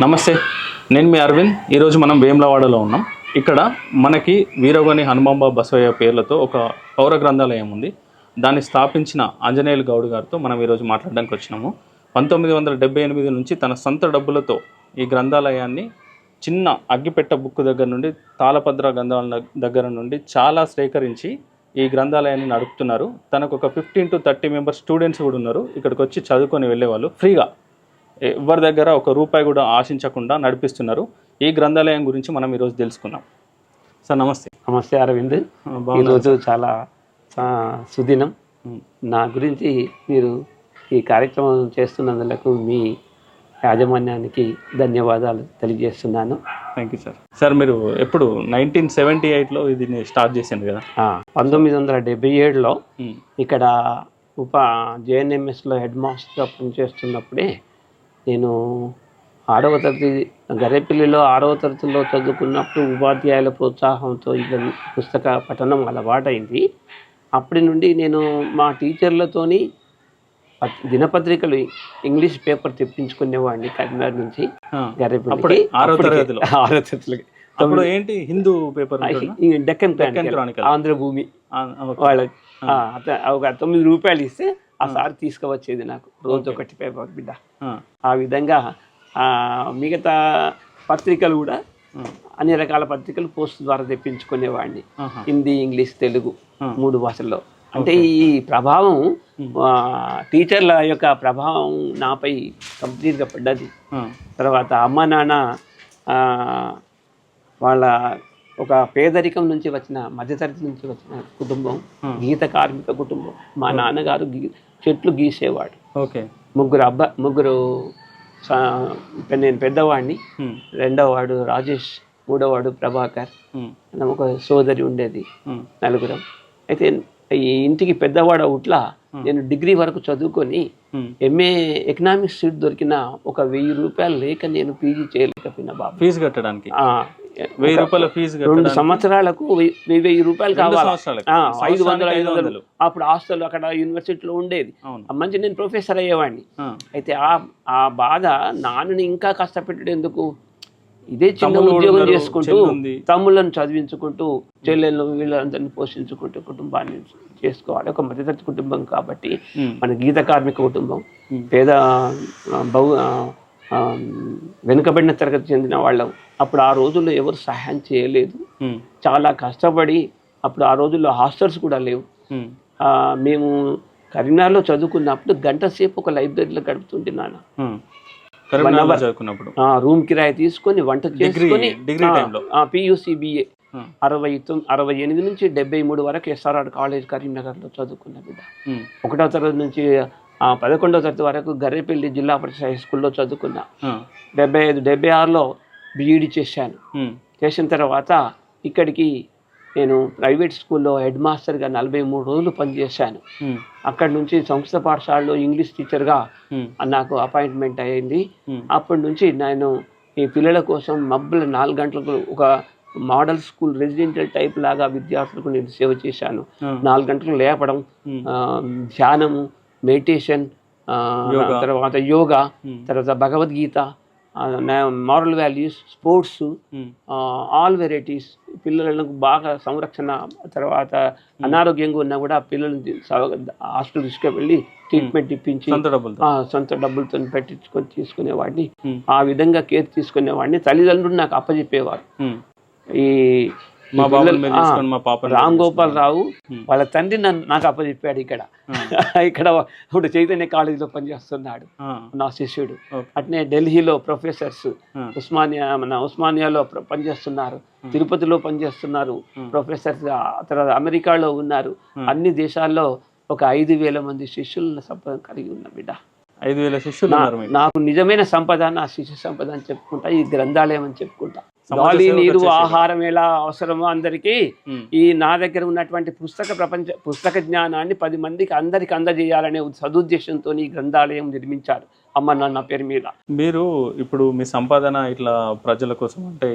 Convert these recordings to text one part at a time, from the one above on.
నమస్తే, నేను మీ అరవింద్. ఈరోజు మనం వేములవాడలో ఉన్నాం. ఇక్కడ మనకి వీరగొని హనుమాంబ బసవయ్య పేర్లతో ఒక పౌర గ్రంథాలయం ఉంది. దాన్ని స్థాపించిన ఆంజనేయులు గౌడ్ గారితో మనం ఈరోజు మాట్లాడడానికి వచ్చినాము. 1978 నుంచి తన సొంత డబ్బులతో ఈ గ్రంథాలయాన్ని చిన్న అగ్గిపెట్ట బుక్ దగ్గర నుండి తాళపత్ర గ్రంథాల దగ్గర నుండి చాలా సేకరించి ఈ గ్రంథాలయాన్ని నడుపుతున్నారు. తనకు ఒక 15 to 30 మెంబర్స్ స్టూడెంట్స్ కూడా ఉన్నారు. ఇక్కడికి వచ్చి చదువుకొని వెళ్ళేవాళ్ళు ఫ్రీగా, ఎవరి దగ్గర ఒక రూపాయి కూడా ఆశించకుండా నడిపిస్తున్నారు. ఈ గ్రంథాలయం గురించి మనం ఈరోజు తెలుసుకుందాం. సార్ నమస్తే. నమస్తే అరవింద్. ఈరోజు చాలా సుదినం. నా గురించి మీరు ఈ కార్యక్రమం చేస్తున్నందుకు మీ యాజమాన్యానికి ధన్యవాదాలు తెలియజేస్తున్నాను. Thank you sir. సార్ మీరు ఎప్పుడు 1978లో ఇది స్టార్ట్ చేసింది కదా? 1977లో ఇక్కడ JNMSలో హెడ్ మాస్టర్గా పనిచేస్తున్నప్పుడే నేను 6వ తరగతి గరేపల్లిలో 6వ తరగతిలో చదువుకున్నప్పుడు ఉపాధ్యాయుల ప్రోత్సాహంతో ఇక్కడ పుస్తక పఠనం అలవాటైంది. అప్పటి నుండి నేను మా టీచర్లతోని దినపత్రికలు ఇంగ్లీష్ పేపర్ తెప్పించుకునేవాడిని కరీంనగర్ నుంచి గరేపల్లి. 6వ తరగతిలో అప్పుడు ఏంటి హిందూ పేపర్, డెక్కన్ క్రానికల్, ఆంధ్రభూమి వాళ్ళ ఒక 9 రూపాయలు ఇస్తే ఆ సార్ తీసుకువచ్చేది నాకు రోజు ఒకటి పేపర్ బిడ్డ. ఆ విధంగా మిగతా పత్రికలు కూడా అన్ని రకాల పత్రికలు పోస్ట్ ద్వారా తెప్పించుకునేవాడిని. హిందీ, ఇంగ్లీష్, తెలుగు 3 భాషల్లో. అంటే ఈ ప్రభావం టీచర్ల యొక్క ప్రభావం నాపై కంప్లీట్గా పడ్డది. తర్వాత అమ్మ నాన్న వాళ్ళ ఒక పేదరికం నుంచి వచ్చిన, మధ్యతరగతి నుంచి వచ్చిన కుటుంబం, గీత కార్మిక కుటుంబం. మా నాన్నగారు చెట్లు గీసేవాడు. ముగ్గురు నేను పెద్దవాడిని, రెండవవాడు రాజేష్, మూడవవాడు ప్రభాకర్, ఒక సోదరి ఉండేది, 4. అయితే ఈ ఇంటికి పెద్దవాడు అవుట్లా నేను డిగ్రీ వరకు చదువుకొని MA ఎకనామిక్స్ సీట్ దొరికిన ఒక 1000 రూపాయలు లేక నేను పీజీ చేయలేకపోయినా బాబు. ఫీజు కట్టడానికి 1000 రూపాయల ఫీజు 2 సంవత్సరాలకు 1000 రూపాయలు కావాలి. 500. అప్పుడు హాస్టల్ అక్కడ యూనివర్సిటీలో ఉండేది. మంచి నేను ప్రొఫెసర్ అయ్యేవాడిని. అయితే ఆ బాధ నాన్నని ఇంకా కష్టపెట్టేందుకు ఇదే చిన్న ఉద్యోగం చేసుకుంటూ తమ్ముళ్ళను చదివించుకుంటూ చెల్లెళ్ళు వీళ్ళందరినీ పోషించుకుంటూ కుటుంబాన్ని చేసుకోవాలి. ఒక మధ్యతరగతి కుటుంబం కాబట్టి, మన గీత కార్మిక కుటుంబం, పేద వెనుకబడిన తరగతి చెందిన వాళ్ళం. అప్పుడు ఆ రోజుల్లో ఎవరు సహాయం చేయలేదు. చాలా కష్టపడి, అప్పుడు ఆ రోజుల్లో హాస్టల్స్ కూడా లేవు. మేము కరీంనగర్లో చదువుకున్నప్పుడు గంట సేపు ఒక లైబ్రరీలో గడుపుతుంటే నాన్న రూమ్ కిరాయి తీసుకొని వంట చేసుకొని PUC BA 68 నుంచి 73 వరకు SRR కాలేజ్ కరీంనగర్లో చదువుకున్న బిడ్డ. 1వ తరగతి నుంచి 11వ తరగతి వరకు గర్రేపల్లి జిల్లా పరిషత్ హై స్కూల్లో చదువుకున్నా. 75, 76లో BEd చేశాను. చేసిన తర్వాత ఇక్కడికి నేను ప్రైవేట్ స్కూల్లో హెడ్ మాస్టర్గా 43 రోజులు పనిచేశాను. అక్కడి నుంచి సంస్థ పాఠశాలలో ఇంగ్లీష్ టీచర్గా నాకు అపాయింట్మెంట్ అయ్యింది. అప్పటి నుంచి నేను ఈ పిల్లల కోసం మబ్బుల 4 గంటలకు ఒక మోడల్ స్కూల్ రెసిడెన్షియల్ టైప్ లాగా విద్యార్థులకు నేను సేవ చేశాను. 4 గంటలకు లేపడం, ధ్యానము, మెడిటేషన్, తర్వాత యోగా, తర్వాత Bhagavad Gita, moral values, sports, all varieties. పిల్లలకు బాగా సంరక్షణ, తర్వాత అనారోగ్యంగా ఉన్నా కూడా పిల్లల్ని హాస్పిటల్ తీసుకువెళ్ళి ట్రీట్మెంట్ ఇప్పించి సొంత డబ్బులతో పెట్టించుకొని తీసుకునేవాడిని. ఆ విధంగా కేర్ తీసుకునేవాడిని. తల్లిదండ్రులు నాకు అప్పచెప్పేవారు. ఈ రామ్ గోపాల్ రావు వాళ్ళ తండ్రి నాకు అప్పచెప్పాడు. ఇక్కడ ఇప్పుడు చైతన్య కాలేజీలో పనిచేస్తున్నాడు నా శిష్యుడు. అట్నే ఢిల్లీలో ప్రొఫెసర్స్, ఉస్మానియాలో పనిచేస్తున్నారు, తిరుపతిలో పనిచేస్తున్నారు ప్రొఫెసర్స్, తర్వాత అమెరికాలో ఉన్నారు. అన్ని దేశాల్లో ఒక 5,000 మంది శిష్యులను కలిగి ఉన్న బిడ్డ. 5,000 శిష్యులు. నాకు నిజమైన సంపద నా శిష్య సంపద అని చెప్పుకుంటా, ఈ గ్రంథాలయం అని చెప్పుకుంటా. గాలి, నీరు, ఆహారం ఎలా అవసరమో అందరికీ ఈ నా దగ్గర ఉన్నటువంటి పుస్తక జ్ఞానాన్ని 10 మందికి అందరికి అందజేయాలనే సదుద్దేశంతో ఈ గ్రంథాలయం నిర్మించారు అమ్మ నాన్న పేరు మీద. మీరు ఇప్పుడు మీ సంపాదన ఇట్లా ప్రజల కోసం అంటే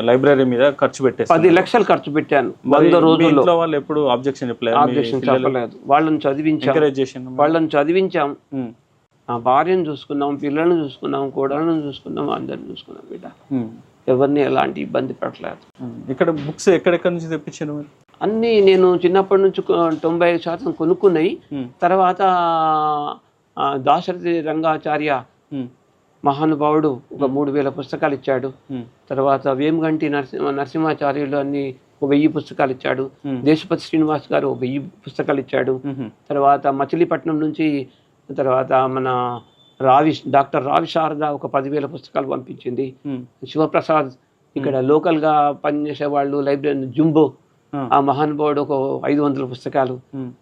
లైబ్రరీ మీద ఖర్చు పెట్టేసి 10 లక్షలు ఖర్చు పెట్టాను 100 రోజుల్లో. వాళ్ళు ఎప్పుడు ఆబ్జెక్షన్ చెప్పలేదు. వాళ్ళని చదివించాం. భార్యను చూసుకున్నాం, పిల్లలను చూసుకున్నాం, కోడలను చూసుకున్నాం, అందరిని చూసుకున్నాం బిడ్డ. ఎవరిని ఎలాంటి ఇబ్బంది పడలేదు. ఇక్కడ బుక్స్ ఎక్కడెక్కడ నుంచి తెప్పించారు? అన్నీ నేను చిన్నప్పటి నుంచి 95% కొనుక్కున్నాయి. తర్వాత దాశరథి రంగాచార్య మహానుభావుడు ఒక 3000 పుస్తకాలు ఇచ్చాడు. తర్వాత వేమగంటి నరసింహాచార్యులు అన్ని 1000 పుస్తకాలు ఇచ్చాడు. దేశపతి శ్రీనివాస్ గారు 1000 పుస్తకాలు ఇచ్చాడు. తర్వాత మచిలీపట్నం నుంచి తర్వాత మన డాక్టర్ రావి శారద ఒక 10,000 పుస్తకాలు పంపించింది. శివప్రసాద్ ఇక్కడ లోకల్ గా పనిచేసే వాళ్ళు లైబ్రరీ జుంబో ఆ మహానుభావుడు ఒక 500 పుస్తకాలు.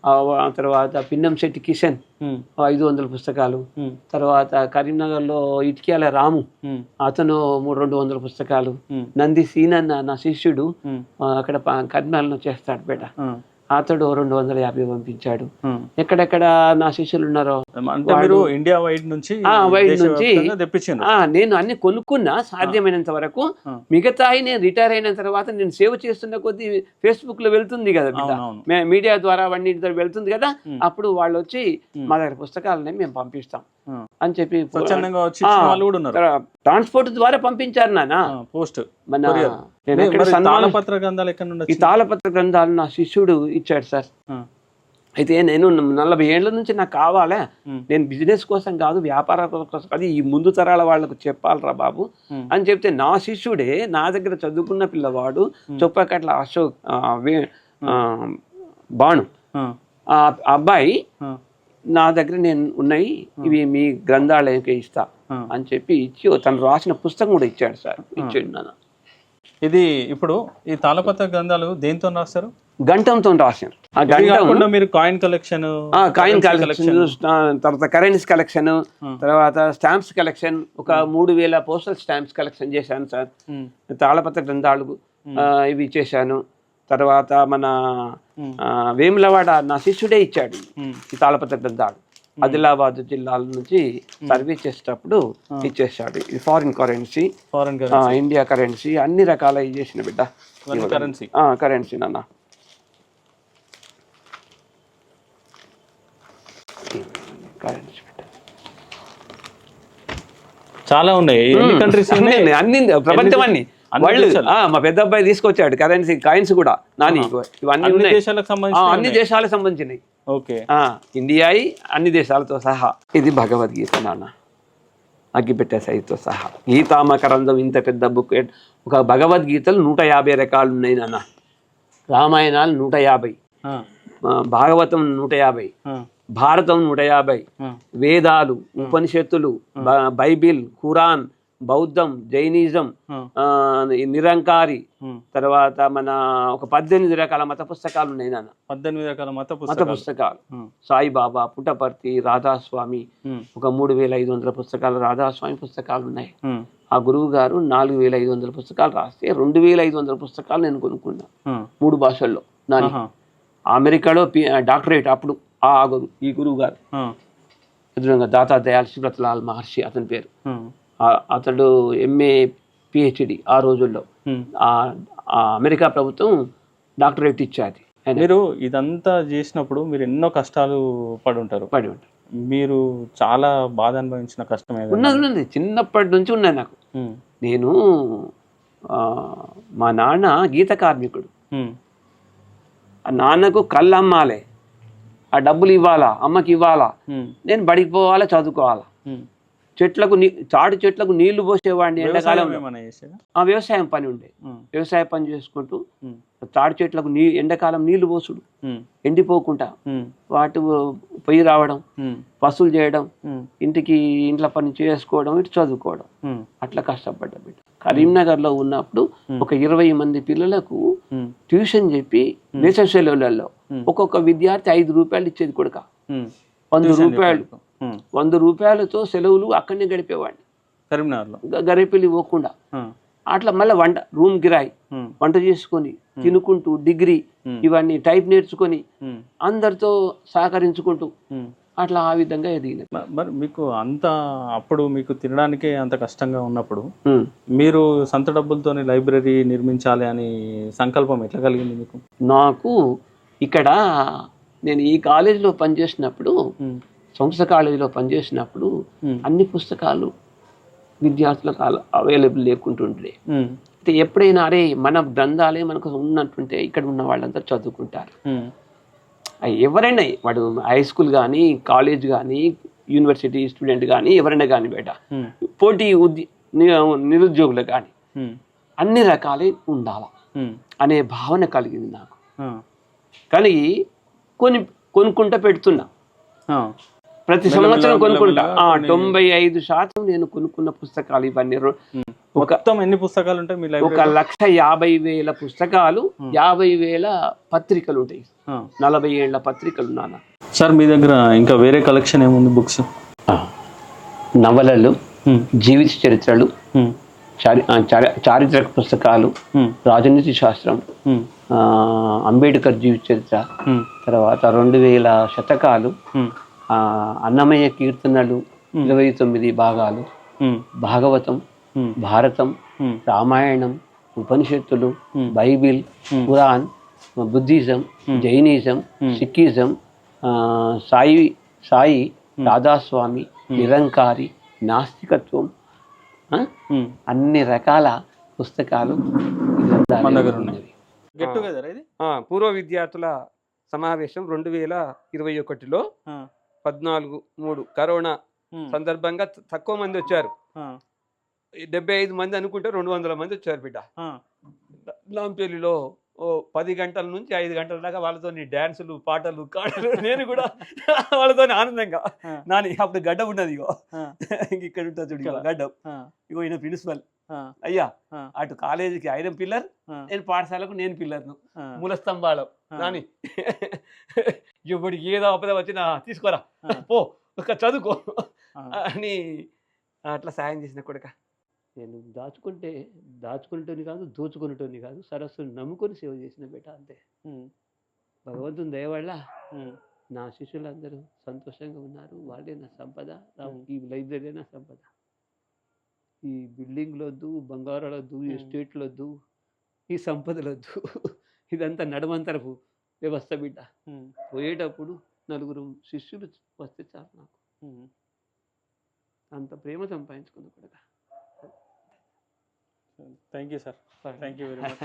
ఆ తర్వాత పిన్నంశెట్టి కిషన్ 500 పుస్తకాలు. తర్వాత కరీంనగర్ లో ఇటిక్యాల రాము అతను 200 పుస్తకాలు. నంది సీనన్న నా శిష్యుడు అక్కడ కరీంనగర్లో చేస్తాడు బేట, అతడు 250 పంపించాడు. ఎక్కడెక్కడ నా శిష్యులు ఉన్నారో ఇండియా వైడ్ నుంచి నేను అన్ని కొనుక్కున్నా సాధ్యమైనంత వరకు. మిగతాయి నేను రిటైర్ అయిన తర్వాత నేను సేవ్ చేస్తున్న కొద్ది ఫేస్బుక్ లో వెళ్తుంది కదా మీడియా ద్వారా అవన్నీ వెళ్తుంది కదా, అప్పుడు వాళ్ళు వచ్చి మా దగ్గర పుస్తకాలని మేము పంపిస్తాం అని చెప్పి ట్రాన్స్పోర్ట్ ద్వారా పంపించారు నాన్న. పోస్ట్ మన ఈ తాళపత్ర గ్రంథాలు నా శిష్యుడు ఇచ్చాడు సార్. అయితే నేను 40 ఏళ్ల నుంచి నాకు కావాలా, నేను బిజినెస్ కోసం కాదు, వ్యాపార కోసం కాదు, ఈ ముందు తరాల వాళ్ళకు చెప్పాలరా బాబు అని చెప్తే నా శిష్యుడే నా దగ్గర చదువుకున్న పిల్లవాడు చొప్పకట్ల అశోక్ బాణు ఆ అబ్బాయి నా దగ్గర నేను ఉన్నాయి, ఇవి మీ గ్రంథాలయంకి ఇస్తా అని చెప్పి ఇచ్చి తను రాసిన పుస్తకం కూడా ఇచ్చాడు సార్. ఇచ్చాడు నాన్న. ఇది ఇప్పుడు ఈ తాళపత్ర గ్రంథాలు దేంతో రాస్తారు? గంటంతో రాశారు. ఆ గంటం మీరు కాయిన్ కలెక్షన్, తర్వాత కరెన్సీ కలెక్షన్, తర్వాత స్టాంప్స్ కలెక్షన్, ఒక 3000 పోస్టల్ స్టాంప్స్ కలెక్షన్ చేశాను సార్. తాళపత్ర గ్రంథాలు ఇవి చేశాను. తర్వాత మన వేములవాడ నా శిష్యుడే ఇచ్చాడు ఈ తాళపత్ర గ్రంథాలు. ఆదిలాబాద్ జిల్లాల నుంచి సర్వీస్ చేసేటప్పుడు ఇచ్చేసాడు. ఇది ఫారిన్ కరెన్సీ, ఇండియా కరెన్సీ, అన్ని రకాల చేసిన బిడ్డ కరెన్సీ నాన్న. కరెన్సీ చాలా ఉన్నాయి, అన్ని ప్రపంచం అన్ని వాళ్ళు. మా పెద్ద అబ్బాయి తీసుకొచ్చాడు కరెన్సీ కాయిన్స్ కూడా నాని. ఇవన్నీ ఉన్నాయి, అన్ని దేశాలకు సంబంధించినవి. ఇండియా అన్ని దేశాలతో సహా. ఇది భగవద్గీత నాన్న, అగ్గిపెట్టే సైజుతో సహా. గీతామకరందం ఇంత పెద్ద బుక్. ఒక భగవద్గీతలు 150 రకాలు ఉన్నాయి నాన్న. రామాయణాలు 150, భాగవతం 150, భారతం 150, వేదాలు, ఉపనిషత్తులు, బైబిల్, ఖురాన్, బౌద్ధం, జైనిజం, నిరంకారి, తర్వాత మన ఒక 18 రకాల మత పుస్తకాలు ఉన్నాయి నాన్న. 18 రకాల మత పుస్తకాలు. సాయిబాబా, పుట్టపర్తి, రాధాస్వామి, ఒక 3500 పుస్తకాలు రాధాస్వామి పుస్తకాలు ఉన్నాయి. ఆ గురువు గారు 4500 పుస్తకాలు రాస్తే 2500 పుస్తకాలు నేను కొనుక్కున్నా 3 భాషల్లో. నాని అమెరికాలో డాక్టరేట్ అప్పుడు ఈ గురువు గారు ఎదురుగా దాతా దయాల్ శివరత్లాల్ మహర్షి అతని పేరు. అతడు MA PhD ఆ రోజుల్లో. అమెరికా ప్రభుత్వం డాక్టరేట్ ఇచ్చేది. మీరు ఇదంతా చేసినప్పుడు మీరు ఎన్నో కష్టాలు పడి ఉంటారు. మీరు చాలా బాధ అనుభవించిన కష్టం ఉన్నది. చిన్నప్పటి నుంచి ఉన్నాయి నాకు. నేను మా నాన్న గీత కార్మికుడు. ఆ నాన్నకు కళ్ళు అమ్మాలి, ఆ డబ్బులు ఇవ్వాలా, అమ్మకి ఇవ్వాలా, నేను బడికి పోవాలా, చదువుకోవాలా. తాటి చెట్లకు నీళ్లు పోసేవాడిని ఎండాకాలం. వ్యవసాయం పని ఉండే, వ్యవసాయ పని చేసుకుంటూ తాటి చెట్లకు ఎండాకాలం నీళ్లు పోసుడు, ఎండిపోకుండా వాటి పొయ్యి రావడం, పసులు చేయడం, ఇంట్లో పని చేసుకోవడం, ఇటు చదువుకోవడం, అట్లా కష్టపడ్డా బిడ్డ. కరీంనగర్ లో ఉన్నప్పుడు ఒక 20 మంది పిల్లలకు ట్యూషన్ చెప్పి వేసవి సెలవులలో ఒక్కొక్క విద్యార్థి 5 రూపాయలు ఇచ్చేది కొడుక. 100 రూపాయలతో సెలవులు అక్కడనే గడిపేవాడిని కరీంనగర్లో, గరిపెళ్ళి పోకుండా. అట్లా మళ్ళీ రూమ్ కిరాయి, వంట చేసుకొని తినుకుంటూ, డిగ్రీ ఇవన్నీ టైప్ నేర్చుకొని అందరితో సహకరించుకుంటూ అట్లా ఆ విధంగా ఎదిగినది. మరి మీకు అంత అప్పుడు మీకు తినడానికే అంత కష్టంగా ఉన్నప్పుడు మీరు సొంత డబ్బులతో లైబ్రరీ నిర్మించాలి అని సంకల్పం ఎట్లా కలిగింది మీకు? నాకు ఇక్కడ నేను ఈ కాలేజీలో పనిచేసినప్పుడు సంస్థ కాలేజీలో పనిచేసినప్పుడు అన్ని పుస్తకాలు విద్యార్థులకు అవైలబుల్ లేకుంటుండే. అయితే ఎప్పుడైనా అరే మన గ్రంథాలే మనకు ఉన్నట్టుంటే ఇక్కడ ఉన్న వాళ్ళంతా చదువుకుంటారు. ఎవరైనా వాడు హై స్కూల్ కానీ కాలేజ్ కానీ యూనివర్సిటీ స్టూడెంట్ కానీ ఎవరైనా కానీ బయట పోటీ నిరుద్యోగులు కానీ అన్ని రకాలే ఉండాలా అనే భావన కలిగింది నాకు. కలిగి కొనుక్కుంటా పెడుతున్నా. ప్రతి సంవత్సరం కొనుక్కుంటా. 95% నేను కొనుక్కున్న పుస్తకాలు ఇవన్నీ. మొత్తం ఎన్ని పుస్తకాలు ఉంటాయి మీ లైబ్రరీలో? 1,50,000 పుస్తకాలు, 50,000 పత్రికలు ఉంటాయి. 40 ఏళ్ల పత్రికలు నాన్న. సార్ మీ దగ్గర ఇంకా వేరే కలెక్షన్ ఏముంది? బుక్స్, నవలలు, జీవిత చరిత్రలు, చారిత్రక పుస్తకాలు, రాజనీతి శాస్త్రం, అంబేద్కర్ జీవిత చరిత్ర, తర్వాత 2000 శతకాలు, అన్నమయ్య కీర్తనలు 29 భాగాలు, భాగవతం, భారతం, రామాయణం, ఉపనిషత్తులు, Bible, Quran, Buddhism, Jainism, Sikhism, Sai Radhaswami, Nirankari, నాస్తికత్వం, అన్ని రకాల పుస్తకాలు పూర్వ విద్యార్థుల సమావేశం 2021లో 14/3 కరోనా సందర్భంగా తక్కువ మంది వచ్చారు. 75 మంది అనుకుంటే 200 మంది వచ్చారు బిడ్డ. నాంపల్లిలో 10 గంటల నుంచి 5 గంటల దాకా వాళ్ళతో డ్యాన్సులు, పాటలు, కాటలు. నేను కూడా వాళ్ళతో ఆనందంగా నాని అప్పుడు గడ్డ ఉన్నది. ఇగో ఇక్కడ ఉంటుంది చూడు, ఇగో గడ్డం. ఇగో ఈయన ప్రిన్సిపల్ అయ్యా. అటు కాలేజీకి ఆయన పిల్లర్, నేను పాఠశాలకు నేను పిల్లర్ను, మూల స్తంభాలం నాని. ఇప్పటికి ఏదో అపద వచ్చినా తీసుకోరా పో ఒక చదువుకో అని అట్లా సాయం చేసిన కొడుక. నేను దాచుకునేటోని కాదు, దోచుకునేటోని కాదు, సరస్సును నమ్ముకొని సేవ చేసిన బేట అంతే. భగవంతుని దయ వల్ల నా శిష్యులందరూ సంతోషంగా ఉన్నారు. వాళ్ళే నా సంపద. ఈ లైబ్రరీ నా సంపద. ఈ బిల్డింగ్లొద్దు, బంగారాలొద్దు, ఎస్టేట్లొద్దు, ఈ సంపదలొద్దు. ఇదంతా నడమంతరపు వ్యవస్థ బిడ్డ. పోయేటప్పుడు 4 శిష్యులు వస్తే చాలు నాకు. అంత ప్రేమ సంపాదించుకున్న కూడా. Thank you sir. Thank you very much.